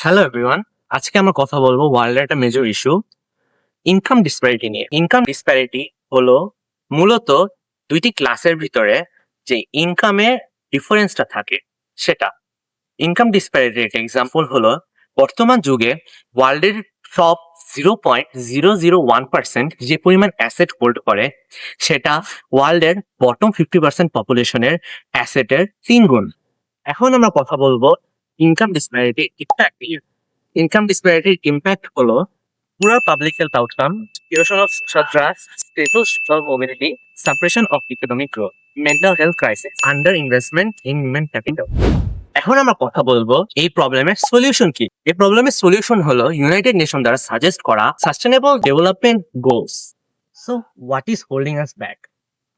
Hello everyone, আজকে আমরা কথা বলবো ওয়ার্ল্ডের একটা মেজর ইস্যু ইনকাম ডিসপ্যারিটি নিয়ে। ইনকাম ডিসপ্যারিটি হলো মূলত দুইটি ক্লাসের ভিতরে যে ইনকামের ডিফারেন্সটা থাকে সেটা। ইনকাম ডিসপ্যারিটির একটা এক্সাম্পল হলো বর্তমান যুগে ওয়ার্ল্ডের টপ 0.001% যে পরিমাণ অ্যাসেট হোল্ড করে সেটা ওয়ার্ল্ডের বটম 50% পপুলেশনের অ্যাসেটের 3 গুণ। এখন আমরা কথা বলবো ইনকাম ডিসপ্যারিটি ইম্প্যাক্ট। ইনকাম ডিসপ্যারিটির ইম্প্যাক্ট হলো পুরো public health outcome, erosion of social trust, stable social mobility, suppression of economic growth, mental health crisis, under investment in human capital. এখন আমরা কথা বলবো এই প্রবলেমের সলিউশন কি। এই প্রবলেমের সলিউশন হলো ইউনাইটেড নেশন দ্বারা সাজেস্ট করা sustainable development goals. So what is holding us back?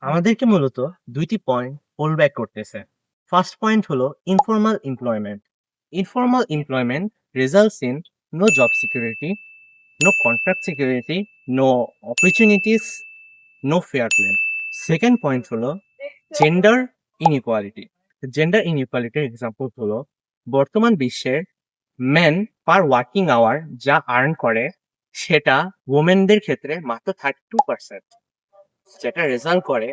আমাদেরকে মূলত দুইটি পয়েন্ট হোল্ড ব্যাক করতেছে। ফার্স্ট পয়েন্ট হলো informal employment. Informal employment results in no job security, no contract security, no opportunities, no fair play. Second point হলো gender inequality. Gender ইনইকুয়ালিটির example হলো বর্তমান বিশ্বের main পার working hour যা earn করে সেটা ওমেনদের ক্ষেত্রে মাত্র 32%, যেটা রেজাল্ট করে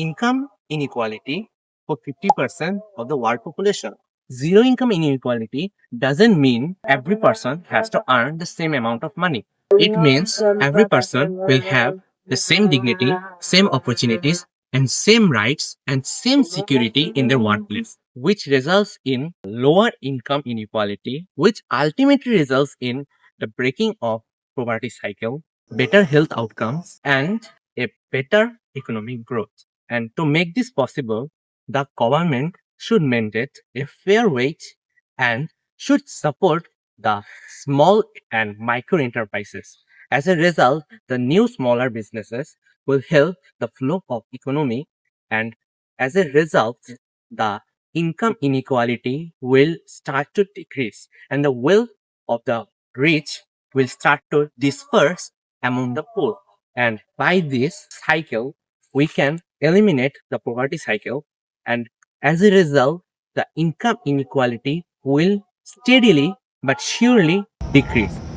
income inequality for 50% of the world population. Zero income inequality doesn't mean every person has to earn the same amount of money. It means every person will have the same dignity, same opportunities, and same rights and same security in their workplace, which results in lower income inequality, which ultimately results in the breaking of poverty cycle, better health outcomes, and a better economic growth. And to make this possible, the government should mandate a fair wage and should support the small and micro enterprises. As a result, the new smaller businesses will help the flow of economy, and as a result, the income inequality will start to decrease and the wealth of the rich will start to disperse among the poor. And by this cycle, we can eliminate the poverty cycle, and as a result, the income inequality will steadily but surely decrease.